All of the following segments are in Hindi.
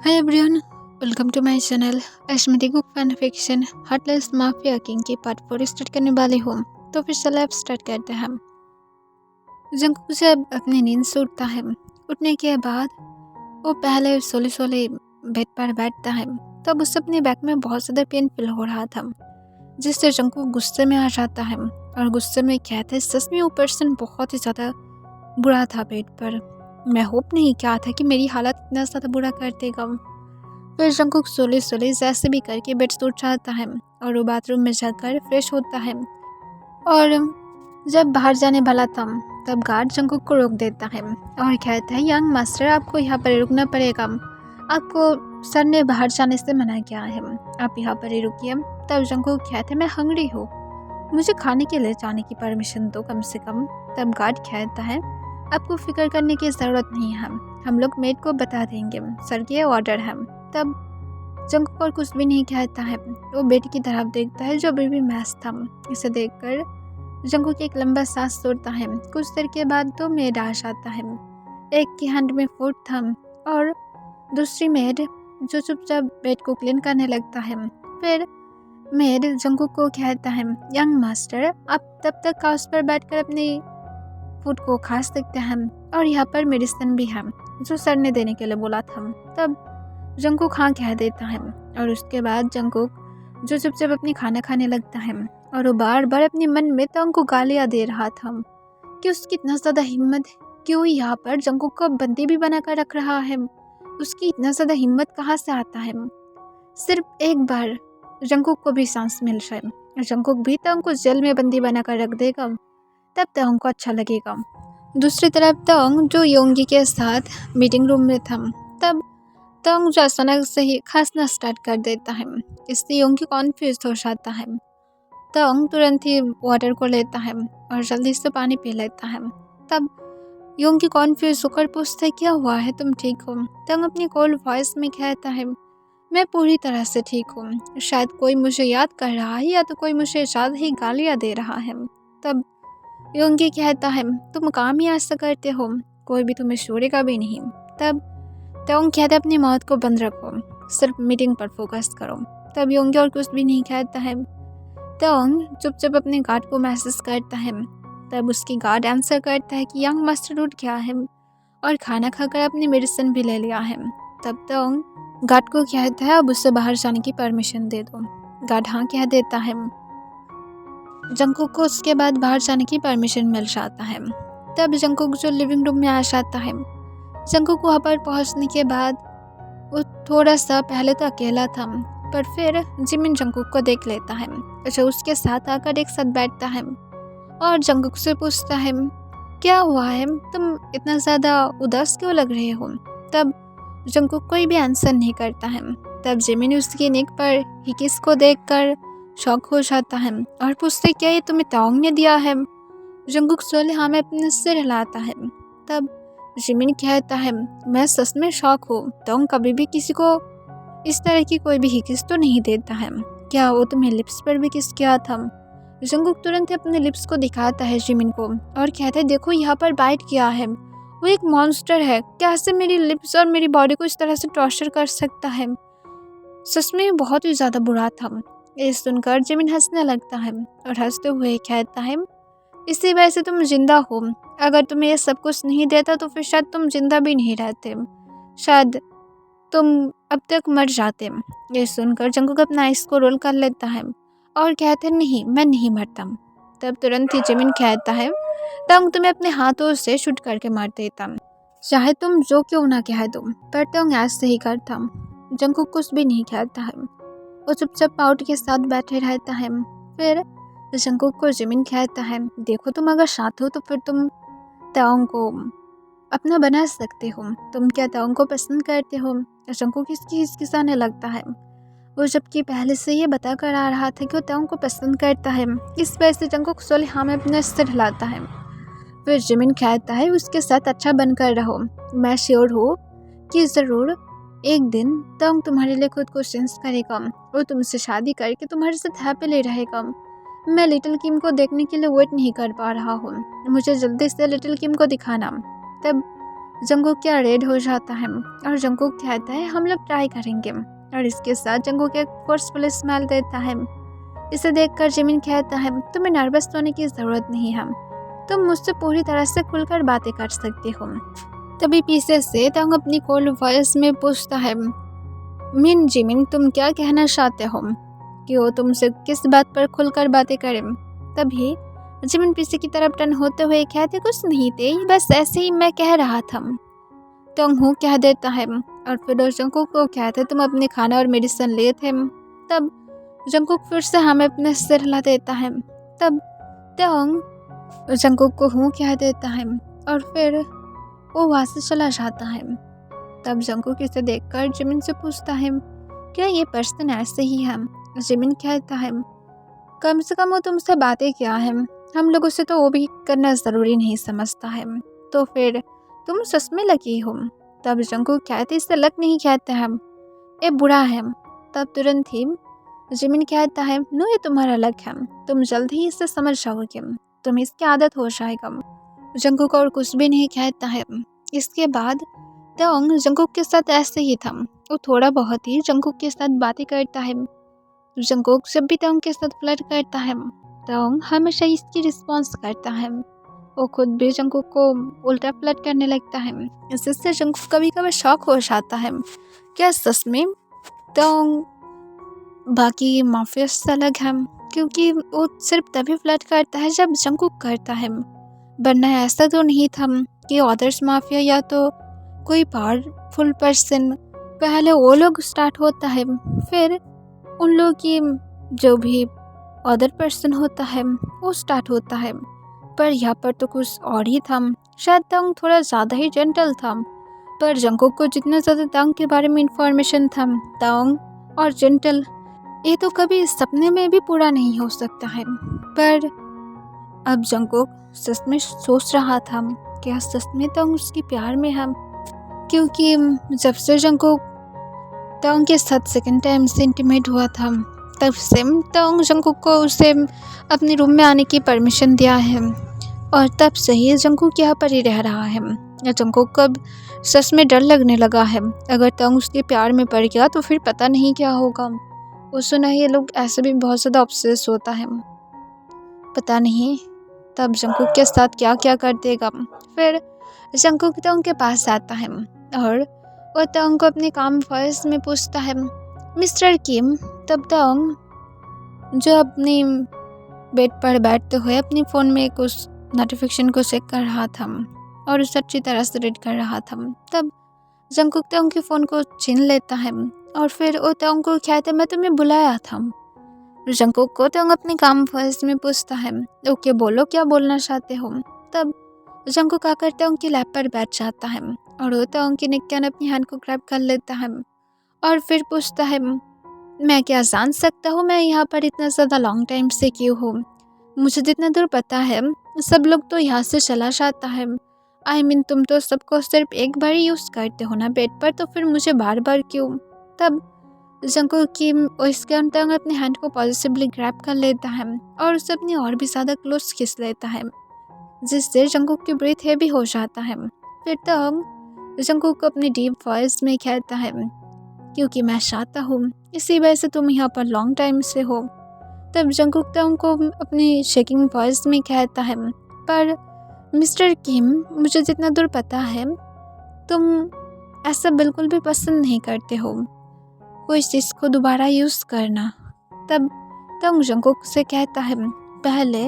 Hi everyone, welcome to my channel. आज मेरी book fan fiction heartless mafia king की पार्ट 4 स्टार्ट करने वाली हूँ। तो फिर चलो अब स्टार्ट करते हैं। जंगकुक जब अपनी नींद से उठता है, उठने के बाद वो पहले सोले सोले बेड पर बैठता है। तब उसे अपने बैक में बहुत ज़्यादा पेन फील हो रहा था, जिससे जंगकुक गुस्से में आ जाता है और गुस्से में कहता है सच में वो पर्सन बहुत ही ज़्यादा बुरा था बेड पर। मैं होप नहीं किया था कि मेरी हालत इतना ज़्यादा बुरा कर देगा। फिर जंगकुक सोले सोले जैसे भी करके बेड से उठ जाता है और वो बाथरूम में जाकर फ्रेश होता है। और जब बाहर जाने वाला था तब गार्ड जंगकुक को रोक देता है और कहता है यंग मास्टर, आपको यहाँ पर रुकना पड़ेगा। आपको सर ने बाहर जाने से मना किया है, आप यहाँ पर ही रुकिए। तब जंगकुक कहते मैं हंग्री हूँ, मुझे खाने के लिए जाने की परमिशन दो कम से कम। तब गार्ड कहता है आपको फिक्र करने की ज़रूरत नहीं है, हम लोग मेड को बता देंगे, सर के ऑर्डर है। तब जंगकुक और कुछ भी नहीं कहता है, वो बेटी की तरफ देखता है जो बेबी मैस था। इसे देखकर जंगकुक एक लंबा सांस छोड़ता है। कुछ देर के बाद तो मेड आ जाता है, एक की हैंड में फूड था और दूसरी मेड जो चुपचाप बेड को क्लीन करने लगता है। फिर मेड जंगकुक को कहता है यंग मास्टर, आप तब तक काउच पर बैठकर अपनी फूड को खा सकते हैं और यहाँ पर मेडिसिन भी है जो सर ने देने के लिए बोला था। तब जंगकुक हाँ कह देता है और उसके बाद जंगकुक जो चुपचाप अपनी खाना खाने लगता है और वो बार बार अपने मन में तंग को गालियाँ दे रहा था कि उसकी इतना ज़्यादा हिम्मत, क्यों यहाँ पर जंगकुक को बंदी भी बनाकर रख रहा है, उसकी इतना ज़्यादा हिम्मत कहाँ से आता है। सिर्फ एक बार जंगकुक को भी सांस मिल जाए, जंगकुक भी तंग को जेल में बंदी बनाकर रख देगा, तब तंग को अच्छा लगेगा। दूसरी तरफ तंग जो योंगी के साथ मीटिंग रूम में था, तब तंग जो अचानक से ही खांसना स्टार्ट कर देता है, इससे योंगी कॉन्फ्यूज हो जाता है। तंग तुरंत ही वाटर को लेता है और जल्दी से पानी पी लेता है। तब योंगी कॉन्फ्यूज होकर पूछता है क्या हुआ है, तुम ठीक हो? तंग अपनी कोल्ड वॉइस में कहता है मैं पूरी तरह से ठीक हूँ, शायद कोई मुझे याद कर रहा है या तो कोई मुझे ज़्यादा ही गालियाँ दे रहा है। तब योंगी कहता है तुम काम ही ऐसा करते हो, कोई भी तुम्हें छोड़ेगा भी नहीं। तब तंग कहता है अपनी मौत को बंद रखो, सिर्फ मीटिंग पर फोकस करो। तब योंगी और कुछ भी नहीं कहता है। तंग चुपचाप अपने गार्ड को मैसेज करता है। तब उसकी गार्ड आंसर करता है कि यंग मास्टर उठ गया है और खाना खाकर अपनी मेडिसिन भी ले लिया है। तब तंग गार्ड को कहता है अब उससे बाहर जाने की परमिशन दे दो। गार्ड हाँ कह देता है। जंगकुक को उसके बाद बाहर जाने की परमिशन मिल जाता है। तब जंगकुक जो लिविंग रूम में आ जाता है, जंगकुक वहाँ पर पहुँचने के बाद वो थोड़ा सा पहले तो अकेला था, पर फिर जिमिन जंगकुक को देख लेता है जो उसके साथ आकर एक साथ बैठता है और जंगकुक से पूछता है क्या हुआ है, तुम इतना ज़्यादा उदास क्यों लग रहे हो? तब जंगकुक कोई भी आंसर नहीं करता है। तब जिमिन उसकी नेक पर हिकिस को देखकर शॉक हो जाता है और पूछते क्या ये तुम्हें तोंग ने दिया है? जंगकुक सोले हाँ में अपने सिर हिलाता है। तब जिमिन कहता है मैं सच में शॉक हूँ, तोंग कभी भी किसी को इस तरह की कोई भी हिकिस तो नहीं देता है, क्या वो तुम्हें लिप्स पर भी किस किया था? जंगकुक तुरंत अपने लिप्स को दिखाता है जिमिन को और कहता है देखो यहाँ पर बाइट किया है, वो एक मॉन्स्टर है, कैसे मेरी लिप्स और मेरी बॉडी को इस तरह से टॉर्चर कर सकता है? सच में बहुत ही ज़्यादा बुरा था। ये सुनकर जिमिन हंसने लगता है और हंसते हुए कहता है इसी वजह से तुम जिंदा हो, अगर तुम्हें ये सब कुछ नहीं देता तो फिर शायद तुम जिंदा भी नहीं रहते, शायद तुम अब तक मर जाते। ये सुनकर जंगकुक अपना आइस को रोल कर लेता है और कहते हैं नहीं मैं नहीं मरता। तब तुरंत ही जिमिन कहता है तंग तुम्हें अपने हाथों से शूट करके मार देता, चाहे तुम जो क्यों ना कह दो, पर तंग ऐसे ही करता। जंगकुक कुछ भी नहीं कहता है, वो चुपचाप पाउट के साथ बैठे रहता है। फिर जंगकुक को जिमिन कहता है देखो तुम अगर साथ हो तो फिर तुम तंग को अपना बना सकते हो, तुम क्या तंग को पसंद करते हो? जंगकुक इसकी हिचकिचाने लगता है, वो जबकि पहले से ये बता कर आ रहा था कि वो तंग को पसंद करता है। इस वजह से जंगकुक सोले हाँ में अपना सिर हिलाता है। फिर जिमिन कहता है उसके साथ अच्छा बनकर रहो, मैं श्योर हूँ कि ज़रूर एक दिन तंग तुम्हारे लिए खुद को चेंज करेगा, वो तुमसे शादी करके तुम्हारे साथ हैप्पीली रहेगा। मैं लिटिल किम को देखने के लिए वेट नहीं कर पा रहा हूँ, मुझे जल्दी से लिटिल किम को दिखाना। तब जंगकुक क्या रेड हो जाता है और जंगकुक कहता है हम लोग ट्राई करेंगे, और इसके साथ जंगकुक एक फोर्सफुल स्माइल देता है। इसे देखकर जिमिन कहता है तुम्हें नर्वस होने की ज़रूरत नहीं है, तुम मुझसे पूरी तरह से खुलकर बातें कर सकती हो। तभी पीछे से तंग अपनी कोल्ड वॉइस में पूछता है मिन जिमिन तुम क्या कहना चाहते हो कि वो तुमसे किस बात पर खुलकर बातें करें। तभी जिमिन पीछे की तरफ टर्न होते हुए कहते कुछ नहीं थे, बस ऐसे ही मैं कह रहा था। टोंग हूँ कह देता है और फिर जंगकुक को कहते तुम अपने खाना और मेडिसिन लिए थे। तब जंगकुक फिर से हमें अपने सिर हिला देता है। तब टोंग जंगकुक को हूँ कह देता है और फिर वो वहाँ से चला जाता है। तब जंगकुक इसे देखकर जिमिन से पूछता है क्या ये पर्सन ऐसे ही है। जिमिन कहता है कम से कम वो तुमसे बातें क्या है, हम लोगों से तो वो भी करना ज़रूरी नहीं समझता है, तो फिर तुम सच में लकी हो। तब जंगकुक कहते इससे लक नहीं कहते हैं, ये बुरा है। तब तुरंत ही जिमिन कहता है नो ये तुम्हारा लक है, तुम जल्द ही इसे समझ जाओगे, तुम्हें इसकी आदत हो जाएगा। जंगकुक और कुछ भी नहीं कहता है। इसके बाद टोंग जंगकुक के साथ ऐसे ही था, वो थोड़ा बहुत ही जंगकुक के साथ बातें करता है। जंगकुक जब भी टोंग के साथ फ्लर्ट करता है टोंग हमेशा इसकी रिस्पॉन्स करता है। वो खुद भी जंगकुक को उल्टा फ्लर्ट करने लगता है, जिससे जंगकुक कभी कभी शॉक हो जाता है क्या सच में टोंग बाकी माफिया से अलग है, क्योंकि वो सिर्फ तभी फ्लर्ट करता है जब जंगकुक करता है, वरना ऐसा तो नहीं था कि अदर्स माफिया या तो कोई पावरफुल पर्सन पहले वो लोग स्टार्ट होता है, फिर उन लोग की जो भी अदर पर्सन होता है वो स्टार्ट होता है। पर यहाँ पर तो कुछ और ही था, शायद टोंग थोड़ा ज़्यादा ही जेंटल था, पर जंगकुक को जितना ज़्यादा टोंग के बारे में इंफॉर्मेशन था, टोंग और जेंटल ये तो कभी सपने में भी पूरा नहीं हो सकता है। पर अब जंगकुक सच में सोच रहा था क्या सच में टोंग उसके प्यार में है, क्योंकि जब से जंगकुक टोंग के साथ सेकंड टाइम से इंटीमेट हुआ था तब से टोंग जंगकुक को उसे अपने रूम में आने की परमिशन दिया है, और तब से ही जंगकुक यहाँ पर ही रह रहा है। जंगकुक को अब सच में डर लगने लगा है, अगर टोंग उसके प्यार में पड़ गया तो फिर पता नहीं क्या होगा। वो सुना ये लोग ऐसे भी बहुत ज़्यादा ऑब्सेस होता है, पता नहीं तब जंगकुक के साथ क्या क्या कर देगा। फिर जंगकुक टोंग के पास आता है और वो टोंग को अपने काम वॉइस में पूछता है मिस्टर किम। तब टोंग जो अपनी बेड पर बैठते हुए अपनी फ़ोन में कुछ नोटिफिकेशन को चेक कर रहा था और उसे अच्छी तरह से रीड कर रहा था, तब जंगकुक टोंग के फ़ोन को छीन लेता है और फिर वो टोंग को कहता है मैं तुम्हें बुलाया था। जंगकुक को टोंग अपने काम वॉइस में पूछता है ओके बोलो क्या बोलना चाहते हो। तब जंगकुक आकर टोंग की लैप पर बैठ जाता है और वो टोंग की नेक कैन अपनी हैंड को ग्रैब कर लेता है और फिर पूछता है मैं क्या जान सकता हूँ मैं यहाँ पर इतना ज़्यादा लॉन्ग टाइम से क्यों हूँ। मुझे जितना दूर पता है सब लोग तो यहाँ से चला जाता है, आई मीन तुम तो सबको सिर्फ एक बार ही यूज़ करते हो ना बेड पर, तो फिर मुझे बार बार क्यों। तब जंगकुक की इसके टोंग अपने हैंड को पॉजिटिवली ग्रैब कर लेता है और उसे अपनी और भी ज़्यादा क्लोज खींच लेता है, जिससे जंगकुक की ब्रीथ हेवी हो जाता है। फिर टोंग जंगकुक को अपनी डीप वॉइस में कहता है क्योंकि मैं चाहता हूँ इसी वजह से तुम यहाँ पर लॉन्ग टाइम से हो। तब जंगकुक टोंग को अपनी शेकिंग वॉइस में कहता है पर मिस्टर किम मुझे जितना दूर पता है तुम ऐसा बिल्कुल भी पसंद नहीं करते हो कोई चीज़ को दोबारा यूज़ करना। तब टोंग जंगकुक से कहता है पहले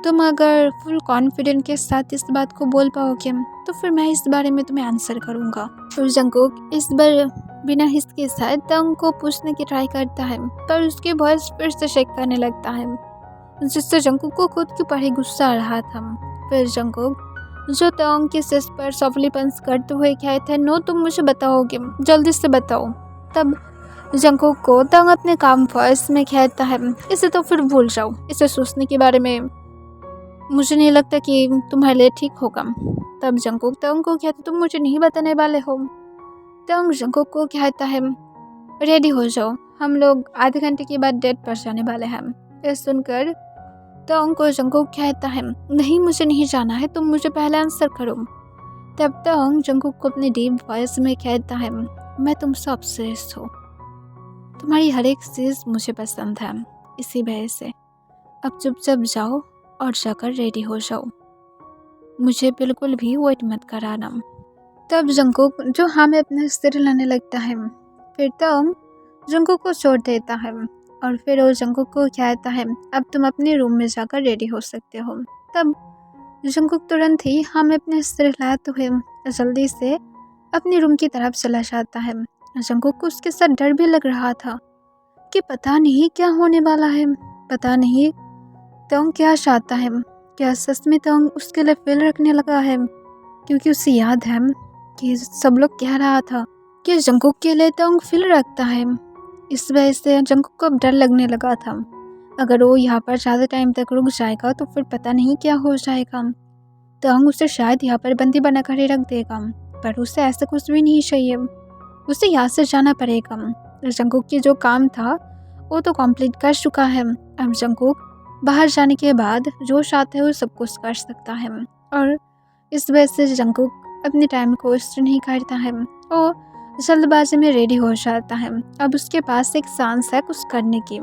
तुम अगर फुल कॉन्फिडेंट के साथ इस बात को बोल पाओगे तो फिर मैं इस बारे में तुम्हें आंसर करूँगा। फिर जंगकुक इस बार बिना हिचके साथ टोंग को पूछने की ट्राई करता है, पर उसकी वॉइस फिर से शेक करने लगता है, जिससे जंगकुक को खुद के ऊपर ही गुस्सा आ रहा था। फिर जंगकुक जो टोंग के सिर पर सॉफ्टली पंच करते हुए कहता है नो तुम मुझे बताओगे, जल्दी से बताओ। तब जंगकुक को टोंग अपने काम वॉइस में कहता है इसे तो फिर भूल जाओ, इसे सोचने के बारे में मुझे नहीं लगता कि तुम्हारे लिए ठीक होगा। तब जंगकुक टोंग को कहता तुम मुझे नहीं बताने वाले हो। टोंग जंगकुक को कहता है रेडी हो जाओ, हम लोग आधे घंटे के बाद डेट पर जाने वाले हैं। ये सुनकर टोंग को जंगकुक कहता है नहीं मुझे नहीं जाना है, तुम मुझे पहले आंसर करो। तब तक जंगकुक को अपनी डीप वॉइस में कहता है, मैं तुमसे ऑब्सेस्ड हूँ, तुम्हारी हर एक चीज़ मुझे पसंद है, इसी वजह से अब चुपचाप जाओ और जाकर रेडी हो जाओ, मुझे बिल्कुल भी वेट मत कराना। तब जंगकुक जो हाँ में अपने सिर हिलाने लगता है, फिर तंग जंगकुक को छोड़ देता है और फिर वो जंगकुक को कहता है, अब तुम अपने रूम में जाकर रेडी हो सकते हो। तब जंगकुक तुरंत ही हाँ में अपने सिर हिलाते हुए जल्दी से अपने रूम की तरफ चला जाता है। जंगकुक को उसके साथ डर भी लग रहा था कि पता नहीं क्या होने वाला है, पता नहीं तंग क्या चाहता है, क्या सच में तंग उसके लिए फील रखने लगा है, क्योंकि उसे याद है कि सब लोग कह रहा था कि जंगकुक के लिए तंग फील रखता है। इस वजह से जंगकुक को अब डर लगने लगा था, अगर वो यहाँ पर ज़्यादा टाइम तक रुक जाएगा तो फिर पता नहीं क्या हो जाएगा, तंग उसे शायद यहाँ पर बंदी बनाकर ही रख देगा। पर उसे ऐसा कुछ भी नहीं चाहिए, उसे यहाँ से जाना पड़ेगा। जंगकुक की जो काम था वो तो कंप्लीट कर चुका है, अब जंगकुक बाहर जाने के बाद जो चाहता है वो सब कुछ कर सकता है, और इस वजह से जंगकुक अपने टाइम को वेस्ट नहीं करता है, और जल्दबाजी में रेडी हो जाता है। अब उसके पास एक चांस है कुछ करने की।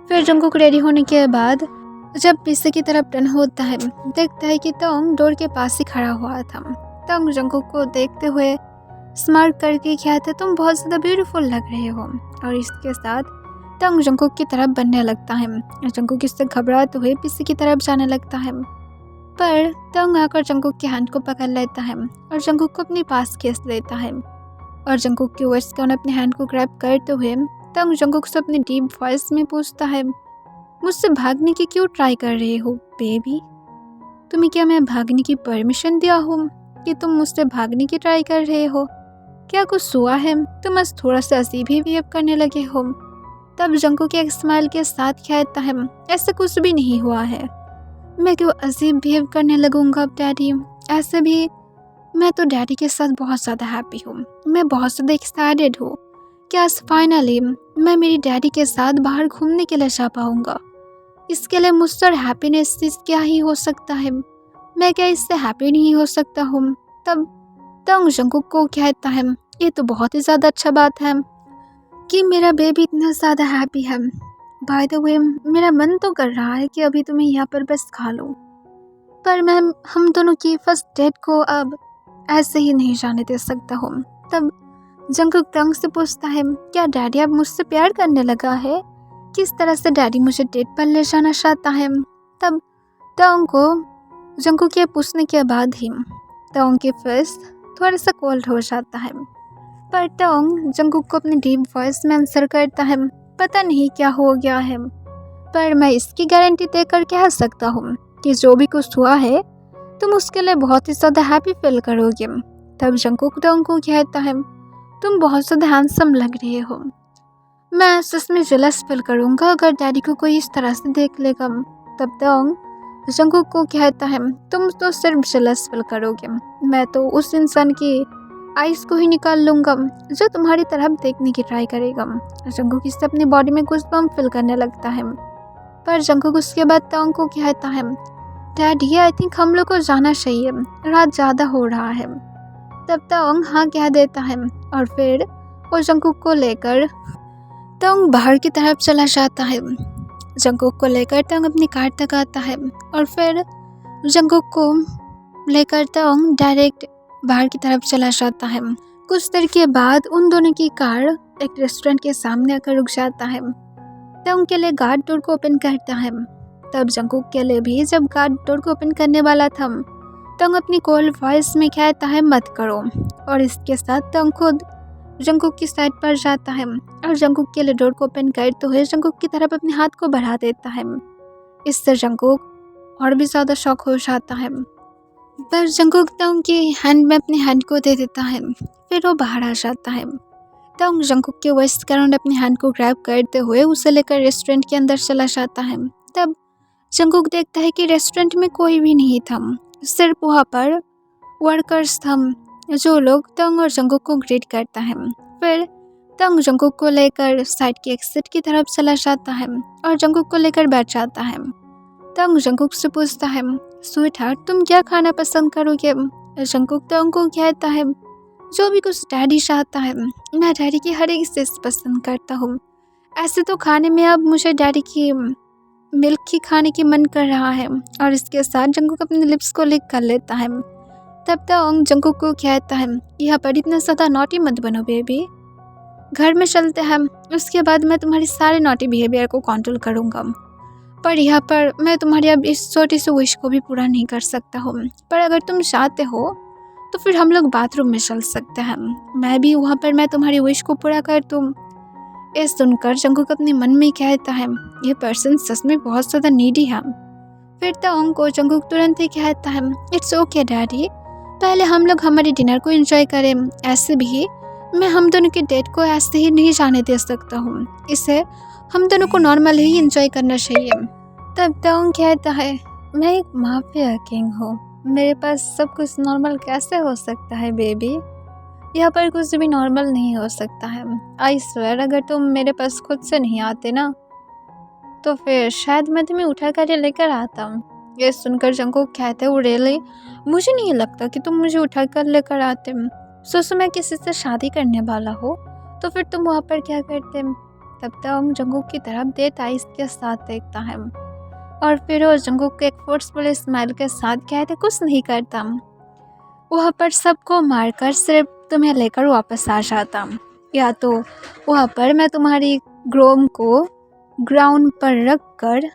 फिर जंगकुक रेडी होने के बाद जब पीछे की तरफ टर्न होता है, देखता है कि तंग डोर के पास ही खड़ा हुआ था। तंग जंगकुक को देखते हुए स्मार्ट करके कहता है, तुम बहुत ज़्यादा ब्यूटीफुल लग रहे हो, और इसके साथ तंग जंगकुक की तरफ बनने लगता है। जंगकुक इससे घबराते हुए पीछे की तरफ जाने लगता है, पर तंग आकर जंगकुक के हैंड को पकड़ लेता है और जंगकुक को अपने पास खींच लेता है, और जंगकुक की वर्ड्स के अपने हैंड को ग्रैब करते हुए तंग जंगकुक से अपनी डीप वॉइस में पूछता है, मुझसे भागने की क्यों ट्राई कर रहे हो बेबी? तुम्हें क्या मैं भागने की परमिशन दिया हूँ कि तुम मुझसे भागने की ट्राई कर रहे हो? क्या कुछ हुआ है? तुम बस थोड़ा सा अजीब ही बिहेव करने लगे हो। तब जंगकुक एक स्माइल के साथ कहता है, ऐसा कुछ भी नहीं हुआ है, मैं क्यों अजीब बिहेव करने लगूंगा अब डैडी? ऐसे भी मैं तो डैडी के साथ बहुत ज़्यादा हैप्पी हूँ, मैं बहुत ज़्यादा एक्साइटेड हूँ कि आज फाइनली मैं मेरी डैडी के साथ बाहर घूमने के लिए जा पाऊँगा। इसके लिए मुझसे और हैप्पीनेस चीज़ क्या ही हो सकता है, मैं क्या इससे हैप्पी नहीं हो सकता हूँ? तब तंग जंगकुक को कहता है, ये तो बहुत ही ज़्यादा अच्छा बात है कि मेरा बेबी इतना ज़्यादा हैप्पी है। बाय द वे मेरा मन तो कर रहा है कि अभी तुम्हें यहाँ पर बस खा लो, पर मैं हम दोनों की फर्स्ट डेट को अब ऐसे ही नहीं जाने दे सकता हूँ। तब जंगकुक तंग से पूछता है, क्या डैडी अब मुझसे प्यार करने लगा है? किस तरह से डैडी मुझे डेट पर ले जाना चाहता है? तब तंग को जंगकुक के पूछने के बाद ही तंग की फेस थोड़ा सा कोल्ड हो जाता है, पर तंग जंगकुक को अपनी डीप वॉइस में आंसर करता है, पता नहीं क्या हो गया है, पर मैं इसकी गारंटी देकर कह सकता हूँ कि जो भी कुछ हुआ है तुम उसके लिए बहुत ही ज़्यादा हैप्पी फील करोगे। तब जंगकुक तंग को कहता है, तुम बहुत ज़्यादा हैंडसम लग रहे हो, मैं सच में जेलस फील करूँगा अगर डैडी को कोई इस तरह से देख लेगा। तब तंग जंगकुक को कहता है, तुम तो सिर्फ जेलस फील करोगे, मैं तो उस इंसान की आइस को ही निकाल लूँगा जो तुम्हारी तरफ देखने की ट्राई करेगा। जंगकुक इससे अपनी बॉडी में कुछ बम फील करने लगता है, पर जंगकुक उसके बाद तंग को कहता है, डैडी आई थिंक हम लोग को जाना चाहिए, रात ज़्यादा हो रहा है। तब तंग हाँ कह देता है और फिर वो जंगकुक को लेकर तंग बाहर की तरफ चला जाता है। जंगकुक को लेकर तंग अपनी कार तक आता है और फिर जंगकुक को लेकर तंग डायरेक्ट बाहर की तरफ चला जाता है। कुछ देर के बाद उन दोनों की कार एक रेस्टोरेंट के सामने आकर रुक जाता है। तंग के लिए गार्ड डोर को ओपन करता है। तब जंगकुक के लिए भी जब गार्ड डोर को ओपन करने वाला था, तंग अपनी कोल्ड वॉइस में कहता है, मत करो, और इसके साथ तंग खुद जंगकुक की साइड पर जाता है और जंगकुक के लिए डोर को ओपन करते हुए जंगकुक की तरफ अपने हाथ को बढ़ा देता है। इससे जंगकुक और भी ज़्यादा शॉक हो जाता है, पर जंगकुक तंग के हैंड में अपने हैंड को दे देता है, फिर वो बाहर आ जाता है। तंग जंगकुक के वेस्ट के अराउंड अपने हैंड को ग्रैब करते हुए उसे लेकर रेस्टोरेंट के अंदर चला जाता है। तब जंगकुक देखता है कि रेस्टोरेंट में कोई भी नहीं था, सिर्फ वहाँ पर वर्कर्स था जो लोग तंग और जंगकुक को ग्रीट करता है। फिर तंग जंगकुक को लेकर साइड के एक्सिट की तरफ चला जाता है और जंगकुक को लेकर बैठ जाता है। तंग जंगकुक से पूछता है, स्वीट हार्ट तुम क्या खाना पसंद करोगे? जंगकुक तो उनको कहता है जो भी कुछ डैडी चाहता है मैं डैडी की हर एक चीज़ पसंद करता हूँ। ऐसे तो खाने में अब मुझे डैडी की मिल्क ही खाने की मन कर रहा है। और इसके साथ जंगकुक अपने लिप्स को लिक कर लेता है। तब तक जंगकुक को कहता है यहाँ पर इतना ज़्यादा नॉटी मत बनो बेबी, घर में चलते हैं, उसके बाद मैं तुम्हारी सारे नॉटी बिहेवियर को कंट्रोल करूँगा। पर यहाँ पर मैं तुम्हारी अब इस छोटी सी विश को भी पूरा नहीं कर सकता हूँ, पर अगर तुम चाहते हो तो फिर हम लोग बाथरूम में चल सकते हैं, मैं भी वहाँ पर मैं तुम्हारी विश को पूरा कर दूँ। ये सुनकर जंगकुक अपने मन में कहता है ये पर्सन सच में बहुत ज़्यादा नीडी है। फिर तोंग को जंगकुक तुरंत ही कहता है इट्स ओके डैडी, पहले हम लोग हमारे डिनर को एंजॉय करें, ऐसे भी मैं हम दोनों के डेट को ऐसे ही नहीं जाने दे सकता हूँ, इसे हम दोनों को नॉर्मल ही एंजॉय करना चाहिए। तब तोंग कहता है मैं एक माफिया किंग हूँ, मेरे पास सब कुछ नॉर्मल कैसे हो सकता है बेबी, यहाँ पर कुछ भी नॉर्मल नहीं हो सकता है। आई स्वेयर अगर तुम मेरे पास खुद से नहीं आते ना तो फिर शायद मैं तुम्हें उठा कर लेकर आता हूँ। ये सुनकर जंगकुक कहते हो रियली, मुझे नहीं लगता कि तुम मुझे उठा कर लेकर आते। सोचो मैं किसी से शादी करने वाला हो तो फिर तुम वहाँ पर क्या करते। तब तक जंगकुक की तरफ देत आइस के साथ देखता है और फिर वो जंगकुक के एक फोर्सफुल स्माइल के साथ कहते कुछ नहीं करता, वहाँ पर सबको मारकर सिर्फ तुम्हें लेकर वापस आ जाता, या तो वहाँ पर मैं तुम्हारी ग्रोम को ग्राउंड पर रख कर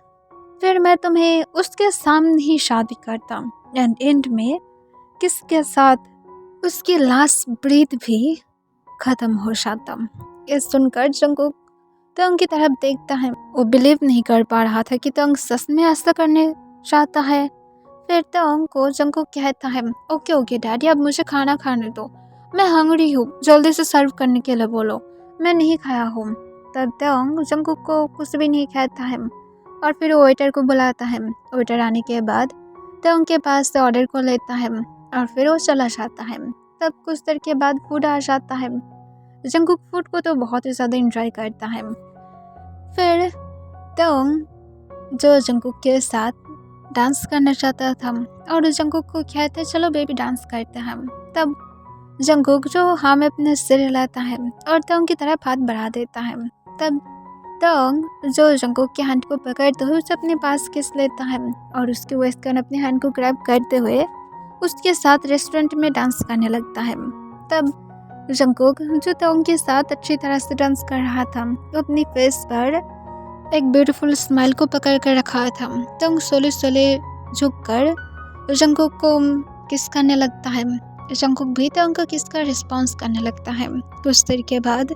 फिर मैं तुम्हें उसके सामने ही शादी करता एंड एंड में किसके साथ उसकी लास्ट ब्रीथ भी ख़त्म हो जाता। ये सुनकर जंगकुक तंग की तरफ देखता है, वो बिलीव नहीं कर पा रहा था कि तंग सच में ऐसा करने चाहता है। फिर तंग को जंगकुक कहता है ओके ओके डैडी अब मुझे खाना खाने दो, मैं हंगरी हूँ, जल्दी से सर्व करने के लिए बोलो, मैं नहीं खाया हूँ। तब तंग जंगकुक को कुछ भी नहीं कहता है और फिर वो वेटर को बुलाता है। वेटर आने के बाद तंग के पास से ऑर्डर को लेता है और फिर वो चला जाता है। तब कुछ देर के बाद फूड आ जाता है। जंगकुक फूड को तो बहुत ही ज़्यादा एंजॉय करता है। फिर तंग जो जंगकुक के साथ डांस करना चाहता था और जंगकुक को कहते चलो बेबी डांस करते हैं। तब जंगकुक जो हाँ में अपने सिर हिलाता है और तंग की तरफ हाथ बढ़ा देता है। तब तंग जो जंगकुक के हैंड को पकड़ते हुए उसे अपने पास किस लेता है और उसके वेस्ट कर अपने हैंड को ग्रैब करते हुए उसके साथ रेस्टोरेंट में डांस करने लगता है। तब जंगकुक जो तंग के साथ अच्छी तरह से डांस कर रहा था तो अपनी फेस पर एक ब्यूटीफुल स्माइल को पकड़ कर रखा था। तंग सोले सोले झुक कर जंगकुक को किस करने लगता है। जंगकुक भी तंग का किस का रिस्पॉन्स करने लगता है। कुछ देर के बाद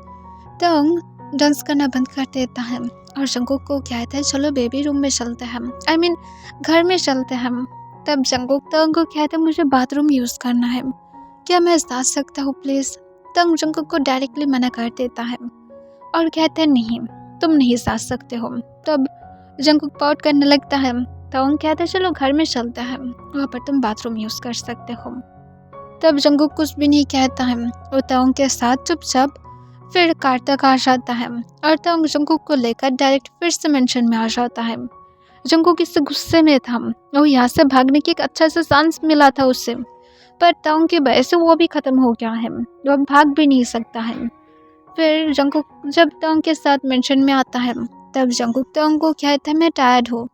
तंग डांस करना बंद कर देता है और जंगकुक को कहता है चलो बेबी रूम में चलते हैं, आई मीन घर में चलते हैं। तब जंगकुक तंग को कहता है मुझे बाथरूम यूज़ करना है, क्या मैं जा सकता हूँ प्लीज़। तंग जंगकुक को डायरेक्टली मना कर देता है और कहता है नहीं तुम नहीं जा सकते हो। तब जंगकुक पाउट करने लगता है। तंग कहता है चलो घर में चलते हैं, वहाँ पर तुम बाथरूम यूज़ कर सकते हो। तब जंगकुक कुछ भी नहीं कहता है, वो तंग के साथ चुपचाप फिर कार तक आ जाता है और तंग जंगकुक को लेकर डायरेक्ट फिर से मेंशन में आ जाता है। जंगकुक इससे गुस्से में था, वो यहाँ से भागने की एक अच्छा सा चांस मिला था उससे, पर तंग की वजह से वो भी ख़त्म हो गया है, वो अब भाग भी नहीं सकता है। फिर जंगकुक जब तंग के साथ मेंशन में आता है तब जंगकुक तंग को कहता है मैं टायर्ड हूँ,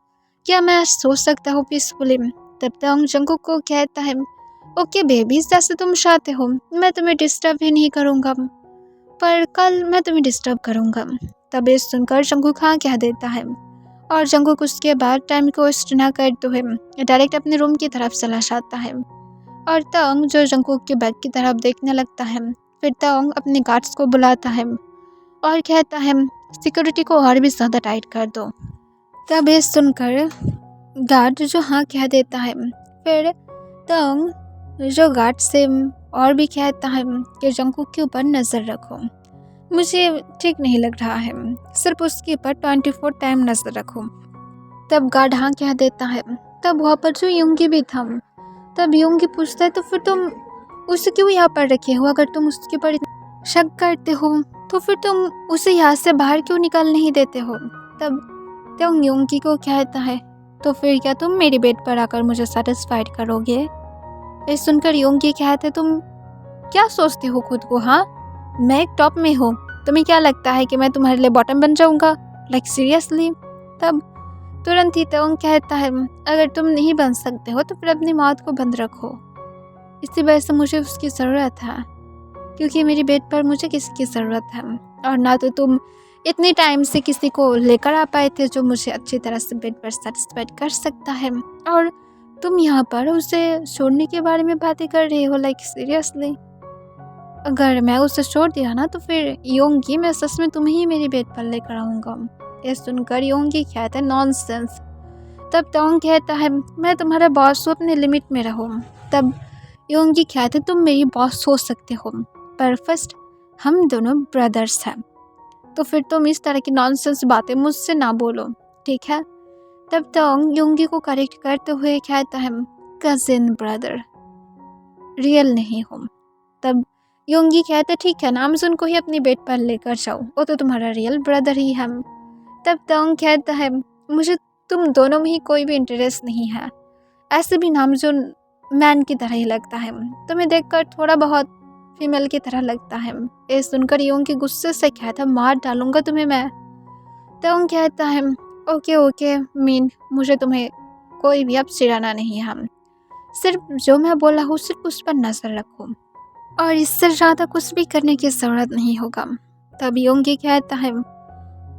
क्या मैं सो सकता हूँ पीसफुली। तब तंग जंगकुक को कहता है ओके बेबी जैसे तुम चाहते हो, मैं तुम्हें डिस्टर्ब ही नहीं करूँगा, पर कल मैं तुम्हें डिस्टर्ब करूँगा। तब ये सुनकर जंगकुक हाँ कह देता है और जंगकुक उसके बाद टाइम को वेस्ट ना करते हुए डायरेक्ट अपने रूम की तरफ चला जाता है और तंग जो जंगकुक के बैग की तरफ देखने लगता है। फिर तंग अपने गार्ड्स को बुलाता है और कहता है सिक्योरिटी को और भी ज़्यादा टाइट कर दो। तब ये सुनकर गार्ड जो हाँ कह देता है। फिर तंग जो गार्ड से और भी कहता है कि जंगकुक के ऊपर नज़र रखो, मुझे ठीक नहीं लग रहा है, सिर्फ उसके ऊपर 24 टाइम नज़र रखो। तब गार्ड हाँ कह देता है। तब वहाँ पर जो युंगी भी था, तब युंगी पूछता है तो फिर तुम उसे क्यों यहाँ पर रखे हो, अगर तुम उसके ऊपर शक करते हो तो फिर तुम उसे यहाँ से बाहर क्यों निकाल नहीं देते हो। तब तंग युंगी को कहता है तो फिर क्या तुम मेरी बेड पर आकर मुझे सेटिस्फाइड करोगे। ये सुनकर योंगी कहता है, तुम क्या सोचते हो खुद को? हाँ, मैं एक टॉप में हूँ, तुम्हें क्या लगता है कि मैं तुम्हारे लिए बॉटम बन जाऊँगा? Like seriously? तब तुरंत ही तोंग कहता है, अगर तुम नहीं बन सकते हो तो फिर अपनी मौत को बंद रखो। इसी वजह से मुझे उसकी ज़रूरत है, क्योंकि मेरी बेड पर मुझे किसी की ज़रूरत है, और ना तो तुम इतने टाइम से किसी को लेकर आ पाए थे जो मुझे अच्छी तरह से बेड पर सेटिस्फाइड कर सकता है, और तुम यहाँ पर उसे छोड़ने के बारे में बातें कर रहे हो। Like seriously? अगर मैं उसे छोड़ दिया ना तो फिर योंगी, मैं सच में तुम्हें ही मेरी बेड पर लेकर आऊँगा। ये सुनकर योंगी कहता है, नॉनसेंस। तब तोंग कहता है, मैं तुम्हारा बॉस हूँ, अपने लिमिट में रहो। तब योंगी कहते, तुम मेरी बॉस हो सकते हो, पर फर्स्ट हम दोनों ब्रदर्स हैं, तो फिर तुम इस तरह की नॉनसेंस बातें मुझसे ना बोलो, ठीक है? तब तोंग योंगी को करेक्ट करते हुए कहता है, कजिन ब्रदर, रियल नहीं हो। तब योंगी कहते, ठीक है, नामजुन को ही अपनी बेड पर लेकर जाओ, वो तो तुम्हारा रियल ब्रदर ही है। तब तोंग कहता है, मुझे तुम दोनों में ही कोई भी इंटरेस्ट नहीं है, ऐसे भी नामजुन मैन की तरह ही लगता है, तुम्हें देखकर थोड़ा बहुत फीमेल की तरह लगता है। ये सुनकर योंगी गुस्से से कहता, मार डालूंगा तुम्हें मैं। तोंग कहता है, ओके ओके मीन, मुझे तुम्हें कोई भी अब चिढ़ाना नहीं है, सिर्फ जो मैं बोला हूँ सिर्फ उस पर नजर रखो, और इससे ज़्यादा कुछ भी करने की ज़रूरत नहीं होगा। तब योंगी कहता है,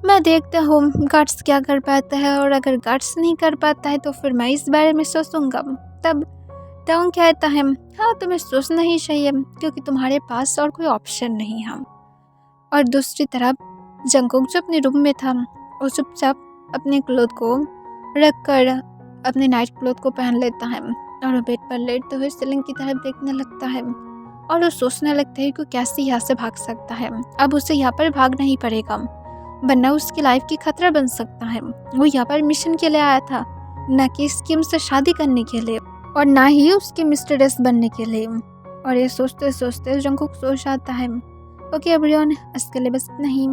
मैं देखता हूँ गट्स क्या कर पाता है, और अगर गट्स नहीं कर पाता है तो फिर मैं इस बारे में सोचूंगा। तब तोंग कहता है, हाँ तुम्हें सोचना ही चाहिए, क्योंकि तुम्हारे पास और कोई ऑप्शन नहीं है। और दूसरी तरफ जंगकुक जो अपने रूम में था, वो चुपचाप अपने क्लोथ को रख कर अपने नाइट क्लोथ को पहन लेता है, और वो बेड पर लेटते हुए सीलिंग की तरफ देखने लगता है, और वो सोचने लगता है कि कैसे यहाँ से भाग सकता है। अब उसे यहाँ पर भागना ही पड़ेगा, वरना उसकी लाइफ की खतरा बन सकता है। वो यहाँ पर मिशन के लिए आया था, न कि स्कीम से शादी करने के लिए, और ना ही उसके मिस्ट्रेस बनने के लिए। और ये सोचते सोचते जंगकुक सो जाता है। ओके एवरीवन, इसके लिए बस इतना ही।